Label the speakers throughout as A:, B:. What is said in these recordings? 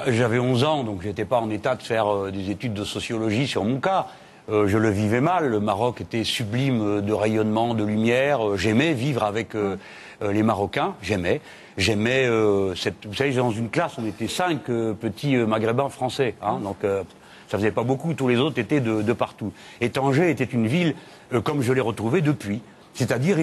A: J'avais 11 ans, donc j'étais pas en état de faire des études de sociologie sur mon cas. Je le vivais mal. Le Maroc était sublime de rayonnement, de lumière. J'aimais vivre avec les Marocains. J'aimais. Vous savez, dans une classe, on était 5 petits Maghrébins français. Hein, donc ça faisait pas beaucoup. Tous les autres étaient de partout. Et Tanger était une ville comme je l'ai retrouvée depuis. C'est-à-dire,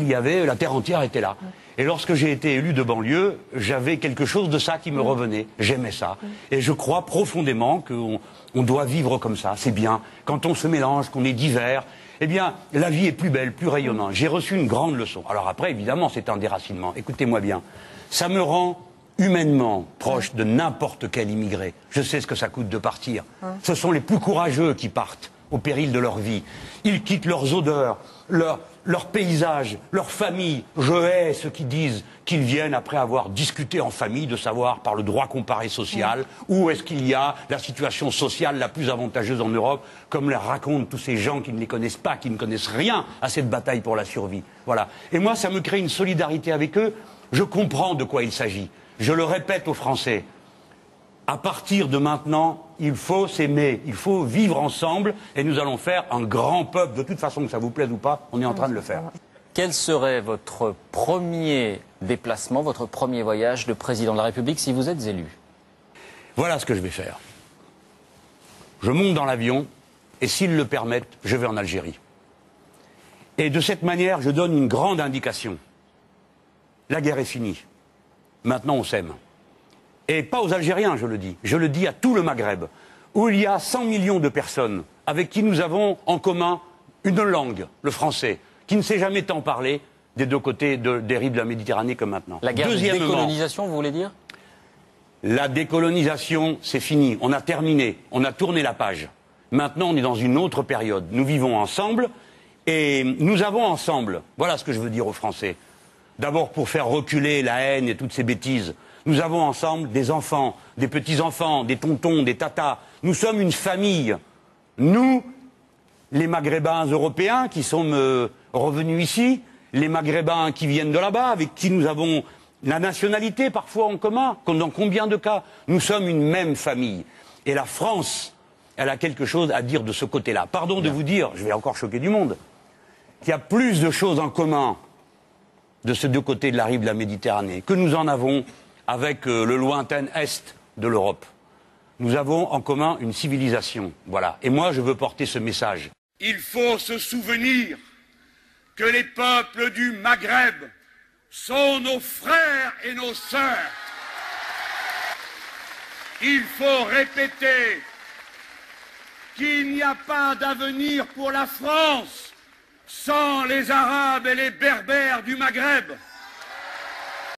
A: la terre entière était là. Et lorsque j'ai été élu de banlieue, j'avais quelque chose de ça qui me revenait. J'aimais ça. Et je crois profondément qu'on doit vivre comme ça. C'est bien. Quand on se mélange, qu'on est divers, eh bien, la vie est plus belle, plus rayonnante. J'ai reçu une grande leçon. Alors après, évidemment, c'est un déracinement. Écoutez-moi bien. Ça me rend humainement proche de n'importe quel immigré. Je sais ce que ça coûte de partir. Ce sont les plus courageux qui partent au péril de leur vie. Ils quittent leurs odeurs, leur paysage, leur famille. Je hais ceux qui disent qu'ils viennent après avoir discuté en famille de savoir par le droit comparé social où est-ce qu'il y a la situation sociale la plus avantageuse en Europe, comme le racontent tous ces gens qui ne les connaissent pas, qui ne connaissent rien à cette bataille pour la survie. Voilà. Et moi, ça me crée une solidarité avec eux. Je comprends de quoi il s'agit. Je le répète aux Français. À partir de maintenant, il faut s'aimer, il faut vivre ensemble et nous allons faire un grand peuple. De toute façon, que ça vous plaise ou pas, on est en train de le faire.
B: Quel serait votre premier déplacement, votre premier voyage de président de la République si vous êtes élu?
A: Voilà ce que je vais faire. Je monte dans l'avion et s'ils le permettent, je vais en Algérie. Et de cette manière, je donne une grande indication. La guerre est finie. Maintenant, on s'aime. Et pas aux Algériens, je le dis à tout le Maghreb, où il y a 100 millions de personnes avec qui nous avons en commun une langue, le français, qui ne s'est jamais tant parlé des deux côtés des rives de la Méditerranée que maintenant.
B: La guerre de décolonisation, vous voulez dire?
A: La décolonisation, c'est fini, on a terminé, on a tourné la page. Maintenant, on est dans une autre période. Nous vivons ensemble et nous avons ensemble, voilà ce que je veux dire aux Français, d'abord pour faire reculer la haine et toutes ces bêtises. Nous avons ensemble des enfants, des petits-enfants, des tontons, des tatas. Nous sommes une famille. Nous, les Maghrébins européens qui sont revenus ici, les Maghrébins qui viennent de là-bas, avec qui nous avons la nationalité parfois en commun, dans combien de cas? Nous sommes une même famille. Et la France, elle a quelque chose à dire de ce côté-là. Pardon de vous dire, je vais encore choquer du monde, qu'il y a plus de choses en commun de ces deux côtés de la rive de la Méditerranée que nous en avons avec le lointain Est de l'Europe. Nous avons en commun une civilisation. Voilà. Et moi, je veux porter ce message.
C: Il faut se souvenir que les peuples du Maghreb sont nos frères et nos sœurs. Il faut répéter qu'il n'y a pas d'avenir pour la France sans les Arabes et les Berbères du Maghreb.